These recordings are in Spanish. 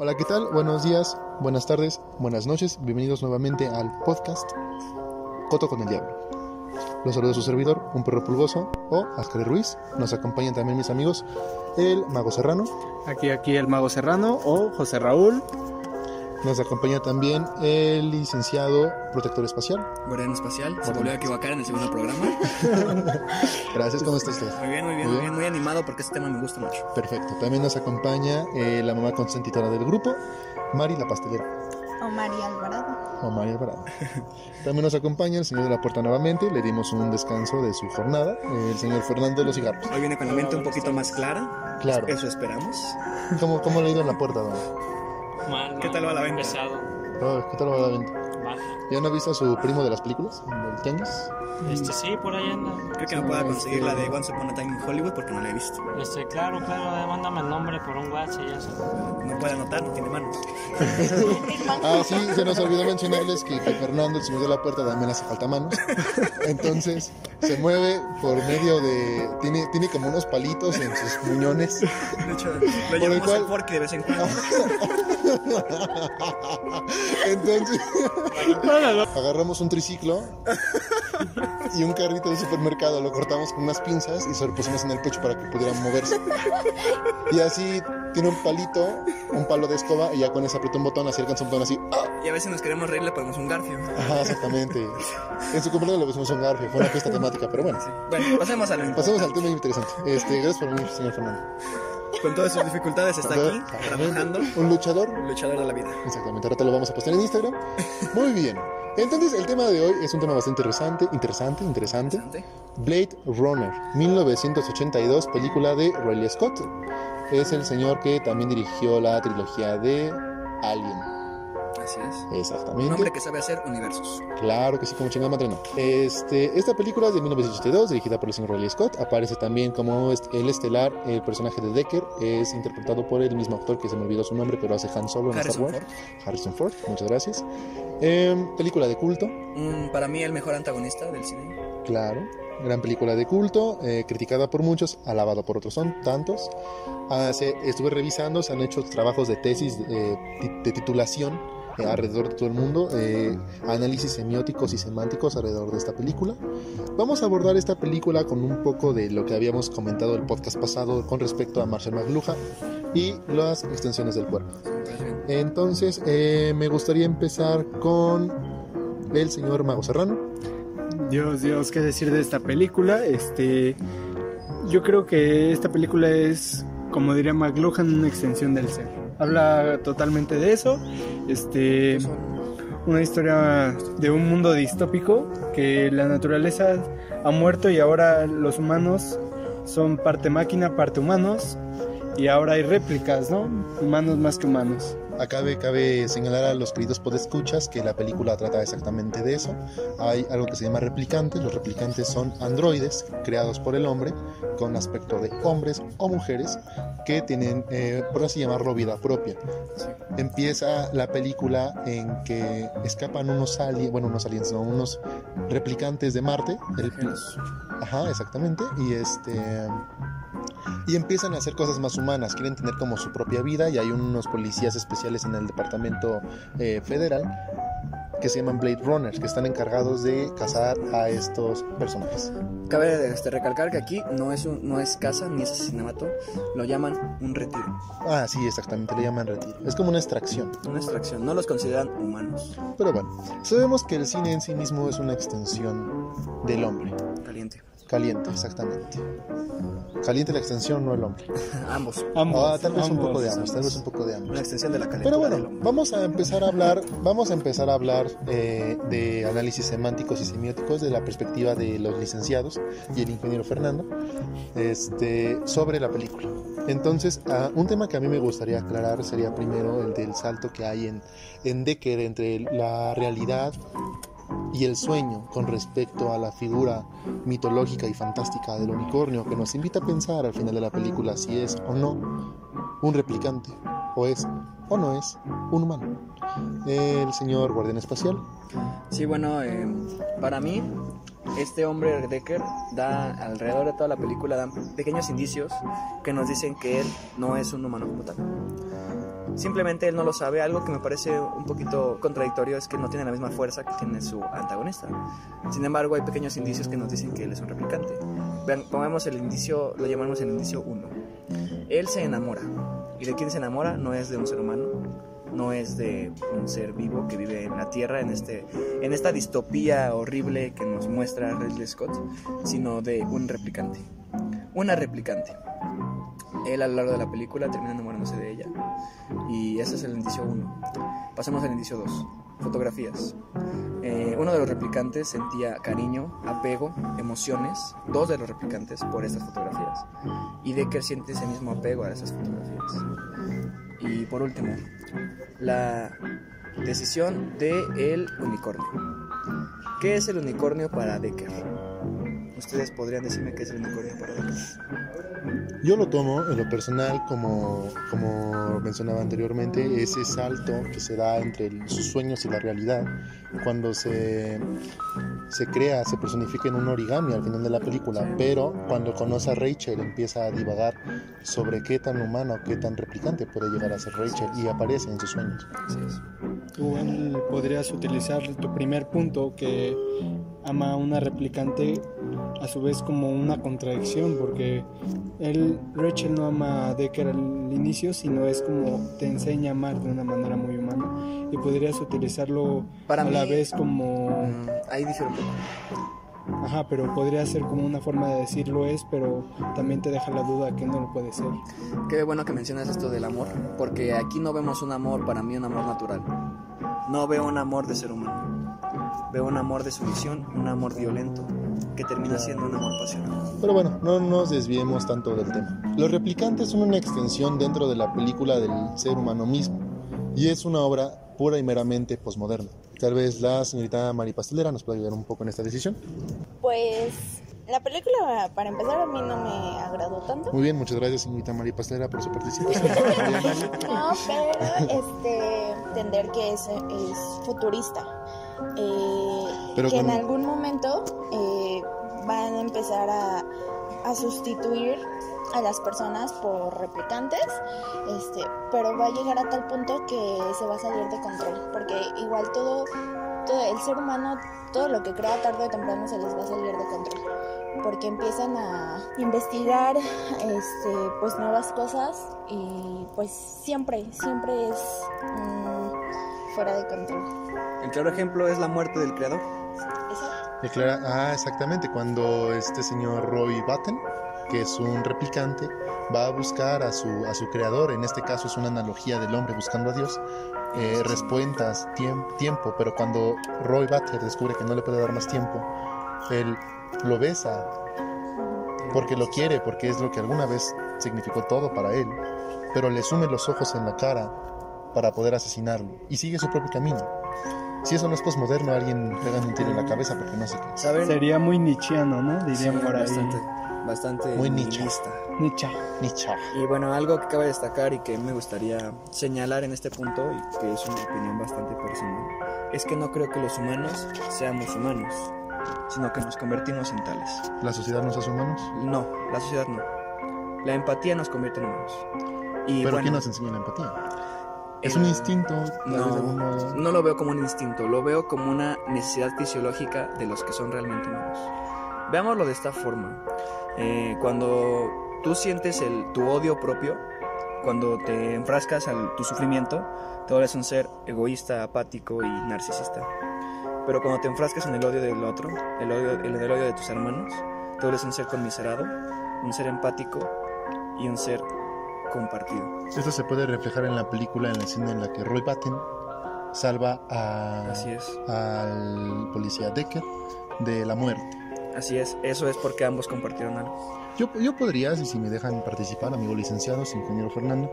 Hola, ¿qué tal? Buenos días, buenas tardes, buenas noches. Bienvenidos nuevamente al podcast Coto con el Diablo. Los saluda su servidor, un perro pulgoso o Ascar Ruiz. Nos acompañan también mis amigos, el Mago Serrano. Aquí el Mago Serrano o José Raúl. Nos acompaña también el licenciado protector espacial. Guardián espacial, se volvió a equivocar en el segundo programa. Gracias, ¿cómo está usted? Muy bien, muy animado porque este tema me gusta mucho. Perfecto, también nos acompaña la mamá consentidora del grupo, Mari la pastelera. O María Alvarado. También nos acompaña el señor de la puerta nuevamente, le dimos un descanso de su jornada, el señor Fernando de los cigarros. Hoy viene con la mente un poquito más clara. Claro. Eso esperamos. ¿Cómo le ha ido en la puerta, don? Mal, ¿Qué tal va la venta? Pesado. ¿Qué tal va la venta? Baja. ¿Ya no ha visto a su primo de las películas? ¿Del tianguis? Sí, por ahí anda. Creo que no pueda conseguir la de Once Upon a Time in Hollywood porque no la he visto. Claro, mándame el nombre por un WhatsApp y eso. No puede anotar, no tiene manos. Sí, se nos olvidó mencionarles que Fernando, el señor de la puerta, también hace falta manos. Entonces, se mueve por medio de... Tiene como unos palitos en sus muñones. De hecho, lo llamamos el forky de vez en cuando. Entonces, agarramos un triciclo y un carrito de supermercado, lo cortamos con unas pinzas y se lo pusimos en el pecho para que pudieran moverse. Y así tiene un palito, un palo de escoba, y ya con ese aprieta un botón, así alcanza un botón así. Y a veces nos queremos reír, le ponemos un garfio. Ajá, exactamente. En su cumpleaños le pusimos un garfio, fue una fiesta temática, pero bueno. Sí. Bueno, pasemos al tema interesante. Gracias por venir, señor Fernando. Con todas sus dificultades está aquí, trabajando. Un luchador. Un luchador de la vida. Exactamente, ahora te lo vamos a postar en Instagram. Muy bien. Entonces, el tema de hoy es un tema bastante interesante. Blade Runner, 1982, película de Ridley Scott. Es el señor que también dirigió la trilogía de Alien. Así es. Exactamente. Un hombre que sabe hacer universos. Claro que sí, como chingada madre no. Esta película es de 1982, dirigida por el señor Ridley Scott. Aparece también como el estelar, el personaje de Deckard. Es interpretado por el mismo actor que se me olvidó su nombre, pero hace Han Solo en Star Wars. Harrison Ford, muchas gracias. Película de culto. Para mí el mejor antagonista del cine. Claro, gran película de culto, criticada por muchos, alabada por otros, son tantos. Estuve revisando, se han hecho trabajos de tesis de titulación alrededor de todo el mundo, análisis semióticos y semánticos alrededor de esta película. Vamos a abordar esta película con un poco de lo que habíamos comentado el podcast pasado con respecto a Marshall McLuhan y las extensiones del cuerpo. Entonces, me gustaría empezar con el señor Mago Serrano. Dios, ¿qué decir de esta película? Yo creo que esta película es, como diría McLuhan, una extensión del ser. Habla totalmente de eso. Una historia de un mundo distópico, que la naturaleza ha muerto y ahora los humanos son parte máquina, parte humanos, y ahora hay réplicas, ¿no? Humanos más que humanos. Cabe señalar a los queridos podescuchas que la película trata exactamente de eso. Hay algo que se llama replicantes. Los replicantes son androides creados por el hombre con aspecto de hombres o mujeres que tienen, por así llamarlo, vida propia. Empieza la película en que escapan unos replicantes de Marte. Ajá, exactamente. Y empiezan a hacer cosas más humanas, quieren tener como su propia vida, y hay unos policías especiales en el departamento federal que se llaman Blade Runners, que están encargados de cazar a estos personajes. Cabe recalcar que aquí no es caza ni es asesinato, lo llaman un retiro. Sí, exactamente, le llaman retiro. Es como una extracción. Una extracción, no los consideran humanos. Pero bueno, sabemos que el cine en sí mismo es una extensión del hombre. Caliente, exactamente. Caliente la extensión, no el hombre. Ambos. Tal vez un poco de ambos. Una extensión de la calentura. Pero bueno, vamos a empezar a hablar de análisis semánticos y semióticos de la perspectiva de los licenciados y el ingeniero Fernando sobre la película. Entonces, un tema que a mí me gustaría aclarar sería primero el del salto que hay en Deckard entre la realidad y el sueño con respecto a la figura mitológica y fantástica del unicornio, que nos invita a pensar al final de la película si es o no un replicante, o es o no es un humano. El señor guardián espacial. Sí, bueno, para mí este hombre Deckard da alrededor de toda la película, dan pequeños indicios que nos dicen que él no es un humano como tal. Simplemente él no lo sabe. Algo que me parece un poquito contradictorio es que no tiene la misma fuerza que tiene su antagonista. Sin embargo, hay pequeños indicios que nos dicen que él es un replicante. Vean, pongamos el indicio, lo llamamos el indicio 1. Él se enamora. ¿Y de quién se enamora? No es de un ser humano, no es de un ser vivo que vive en la Tierra, en esta distopía horrible que nos muestra Ridley Scott, sino de un replicante. Una replicante. Él a lo largo de la película termina enamorándose de ella. Y ese es el indicio 1. Pasemos al indicio 2. Fotografías. Uno de los replicantes sentía cariño, apego, emociones, 2 de los replicantes, por estas fotografías. Y Decker siente ese mismo apego a esas fotografías. Y por último, la decisión del unicornio. ¿Qué es el unicornio para Decker? ¿Ustedes podrían decirme qué es el unicornio para Decker? Yo lo tomo en lo personal como mencionaba anteriormente, ese salto que se da entre sus sueños y la realidad cuando se crea, se personifica en un origami al final de la película, pero cuando conoce a Rachel empieza a divagar sobre qué tan humano, qué tan replicante puede llegar a ser Rachel y aparece en sus sueños. Así es. Tú podrías utilizar tu primer punto, que ama a una replicante, a su vez como una contradicción, porque Rachel no ama a Decker al inicio, sino es como te enseña a amar de una manera muy humana, y podrías utilizarlo Para a mí, la vez como... ahí difiere un poco. Ajá, pero podría ser como una forma de decirlo es, pero también te deja la duda que no lo puede ser. Qué bueno que mencionas esto del amor, porque aquí no vemos un amor, para mí un amor natural. No veo un amor de ser humano. Veo un amor de sumisión, un amor violento, que termina siendo un amor pasional. Pero bueno, no nos desviemos tanto del tema. Los replicantes son una extensión dentro de la película del ser humano mismo, y es una obra pura y meramente posmoderna. Tal vez la señorita Mari Pastelera nos pueda ayudar un poco en esta decisión. Pues la película, para empezar, a mí no me agradó tanto. Muy bien, muchas gracias señorita Mari Pastelera por su participación. No, pero entender que es futurista. Pero que con... en algún momento van a empezar a sustituir a las personas por replicantes, pero va a llegar a tal punto que se va a salir de control, porque igual todo el ser humano, todo lo que crea tarde o temprano se les va a salir de control, porque empiezan a investigar pues nuevas cosas y pues siempre es fuera de control. El claro ejemplo es la muerte del creador. Exactamente, cuando este señor Roy Batty, que es un replicante, va a buscar a su creador, en este caso es una analogía del hombre buscando a Dios, respuestas, tiempo, pero cuando Roy Batty descubre que no le puede dar más tiempo, él lo besa, porque lo quiere, porque es lo que alguna vez significó todo para él, pero le sume los ojos en la cara para poder asesinarlo, y sigue su propio camino. Si eso no es posmoderno, alguien pega un tiro en la cabeza porque no sé qué. ¿Saben? Sería muy nietzscheano, ¿no? Dirían Sí, por ahí. bastante Muy nihilista. Nietzsche. Y bueno, algo que cabe destacar y que me gustaría señalar en este punto, y que es una opinión bastante personal, es que no creo que los humanos seamos humanos, sino que nos convertimos en tales. ¿La sociedad nos hace humanos? No, la sociedad no. La empatía nos convierte en humanos. Y ¿Pero bueno, quién nos enseña la empatía? ¿Es un instinto? No lo veo como un instinto, lo veo como una necesidad fisiológica de los que son realmente humanos. Veámoslo de esta forma. Cuando tú sientes tu odio propio, cuando te enfrascas a tu sufrimiento, te vuelves un ser egoísta, apático y narcisista. Pero cuando te enfrascas en el odio del otro, el odio de tus hermanos, te vuelves un ser conmiserado, un ser empático y un ser compartido. Esto se puede reflejar en la película, en la escena en la que Roy Batty salva al policía Decker de la muerte. Así es, eso es porque ambos compartieron algo. Yo podría, si me dejan participar, amigo licenciado, ingeniero Fernando,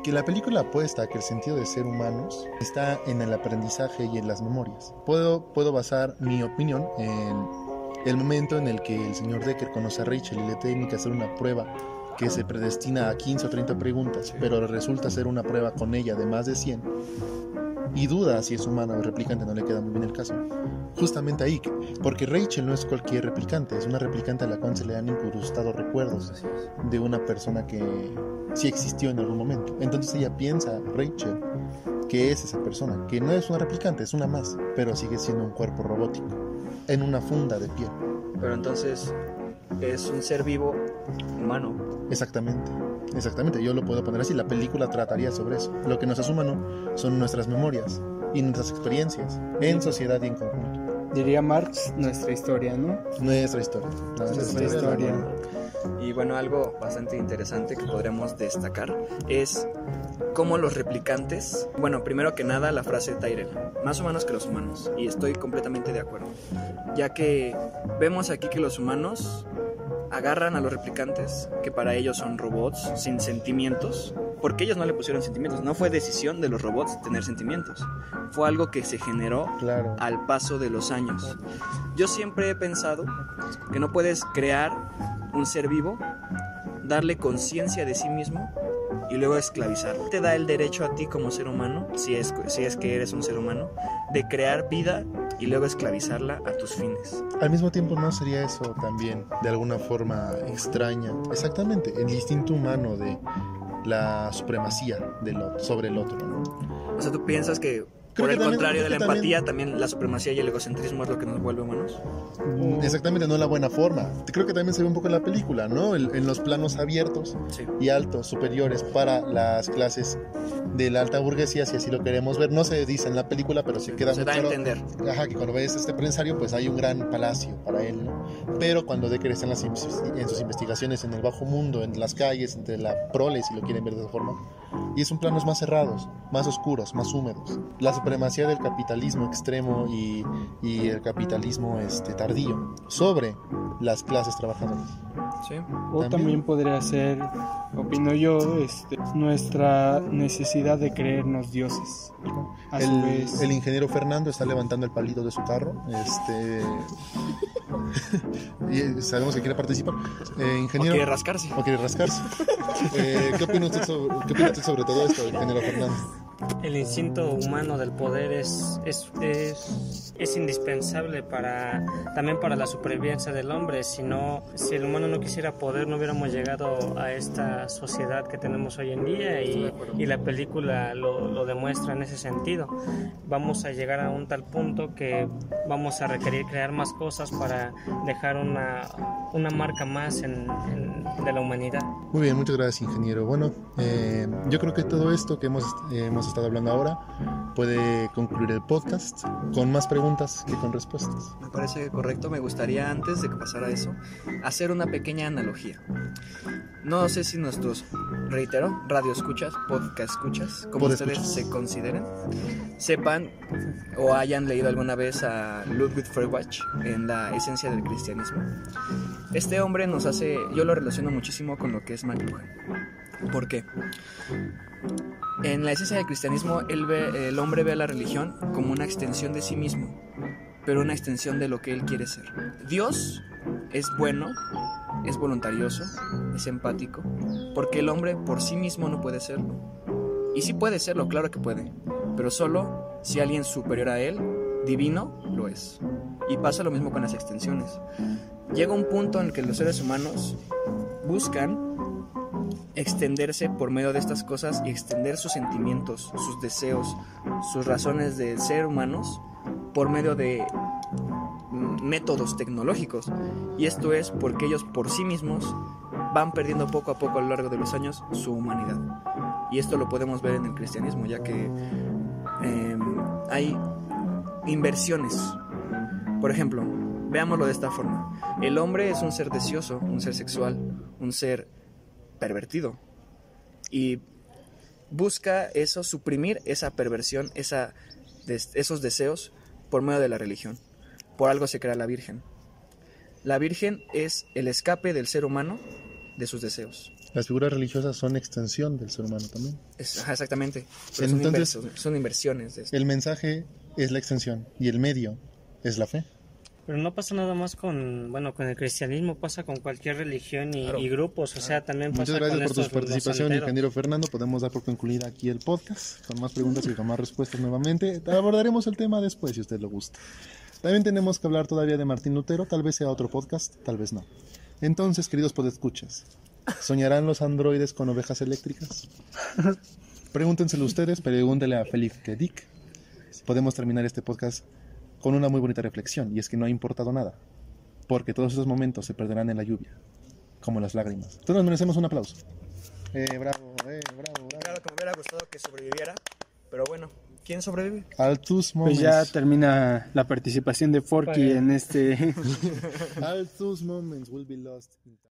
que la película apuesta a que el sentido de ser humanos está en el aprendizaje y en las memorias. Puedo basar mi opinión en el momento en el que el señor Decker conoce a Rachel y le tiene que hacer una prueba que se predestina a 15 o 30 preguntas, pero resulta ser una prueba con ella de más de 100. y duda si es humano o replicante, no le queda muy bien el caso. Justamente ahí, porque Rachel no es cualquier replicante, es una replicante a la cual se le han incrustado recuerdos de una persona que sí existió en algún momento. Entonces ella piensa, Rachel, que es esa persona, que no es una replicante, es una más, pero sigue siendo un cuerpo robótico, en una funda de piel. Pero entonces es un ser vivo humano. Exactamente, yo lo puedo poner así. La película trataría sobre eso. Lo que nos hace humano son nuestras memorias y nuestras experiencias en sociedad y en conjunto. Diría Marx, nuestra historia, ¿no? Nuestra historia. Nuestra historia. Y bueno, algo bastante interesante que podríamos destacar es cómo los replicantes, bueno, primero que nada la frase de Tyrell, más humanos que los humanos, y estoy completamente de acuerdo, ya que vemos aquí que los humanos agarran a los replicantes, que para ellos son robots sin sentimientos, porque ellos no le pusieron sentimientos, no fue decisión de los robots tener sentimientos, fue algo que se generó al paso de los años. Yo siempre he pensado que no puedes crear un ser vivo, darle conciencia de sí mismo y luego esclavizarlo. Te da el derecho a ti como ser humano, si es que eres un ser humano, de crear vida y luego esclavizarla a tus fines. Al mismo tiempo, ¿no sería eso también de alguna forma extraña? Exactamente, el instinto humano de la supremacía sobre el otro, ¿no? O sea, ¿tú piensas que por el contrario de la empatía, también la supremacía y el egocentrismo es lo que nos vuelve humanos? Exactamente, no la buena forma. Creo que también se ve un poco en la película, ¿no? En los planos abiertos y altos, superiores para las clases de la alta burguesía, si así lo queremos ver. No se dice en la película, pero sí queda se da a entender. Ajá, que cuando ves este empresario, pues hay un gran palacio para él, ¿no? Pero cuando decrece en sus investigaciones en el bajo mundo, en las calles, entre la prole, si lo quieren ver de esa forma, y son planos más cerrados, más oscuros, más húmedos. La supremacía del capitalismo extremo y el capitalismo tardío sobre las clases trabajadoras. Sí. O también podría ser, opino yo, nuestra necesidad de creernos dioses. A su vez. El ingeniero Fernando está levantando el palito de su carro. Y sabemos que quiere participar. Ingeniero, O quiere rascarse. ¿Qué opina usted sobre todo esto, ingeniero Fernando? El instinto humano del poder es indispensable también para la supervivencia del hombre. Si el humano no quisiera poder, no hubiéramos llegado a esta sociedad que tenemos hoy en día, y la película lo demuestra en ese sentido. Vamos a llegar a un tal punto que vamos a requerir crear más cosas para dejar una marca más de la humanidad. Muy bien, muchas gracias, ingeniero. Bueno, yo creo que todo esto que hemos estado hablando ahora puede concluir el podcast con más preguntas que con respuestas. Me parece correcto. Me gustaría, antes de que pasara eso, hacer una pequeña analogía. No sé si nuestros, reitero, radio escuchas, podcast escuchas, como ustedes se consideren, sepan o hayan leído alguna vez a Ludwig Feuerbach en La esencia del cristianismo. Este hombre yo lo relaciono muchísimo con lo que es McLuhan. ¿Por qué? En La esencia del cristianismo, el hombre ve a la religión como una extensión de sí mismo, pero una extensión de lo que él quiere ser. Dios es bueno, es voluntarioso, es empático, porque el hombre por sí mismo no puede serlo. Y sí puede serlo, claro que puede, pero solo si alguien superior a él, divino, lo es. Y pasa lo mismo con las extensiones. Llega un punto en el que los seres humanos buscan extenderse por medio de estas cosas y extender sus sentimientos, sus deseos, sus razones de ser humanos por medio de métodos tecnológicos. Y esto es porque ellos por sí mismos van perdiendo poco a poco a lo largo de los años su humanidad. Y esto lo podemos ver en el cristianismo, ya que hay inversiones. Por ejemplo, veámoslo de esta forma. El hombre es un ser deseoso, un ser sexual, un ser pervertido, y busca eso, suprimir esa perversión, esos deseos por medio de la religión. Por algo se crea la Virgen. La Virgen es el escape del ser humano de sus deseos. Las figuras religiosas son extensión del ser humano también. Exactamente. Entonces, son inversiones de esto. El mensaje es la extensión y el medio es la fe. Pero no pasa nada más con el cristianismo, pasa con cualquier religión y grupos, o sea, también pasa Muchas gracias con por tu estos, participación, los santeros. ingeniero Fernando. Podemos dar por concluida aquí el podcast, con más preguntas y con más respuestas nuevamente. Abordaremos el tema después, si usted lo gusta. También tenemos que hablar todavía de Martín Lutero, tal vez sea otro podcast, tal vez no. Entonces, queridos podescuchas, ¿soñarán los androides con ovejas eléctricas? Pregúntenselo ustedes, pregúntenle a Félix Dick. Podemos terminar este podcast con una muy bonita reflexión, y es que no ha importado nada, porque todos esos momentos se perderán en la lluvia, como las lágrimas. Entonces nos merecemos un aplauso. Bravo, bravo. Claro que me hubiera gustado que sobreviviera, pero bueno, ¿quién sobrevive? Altus Pues moments. ya termina la participación de Forky en este... Altus moments will be lost in time.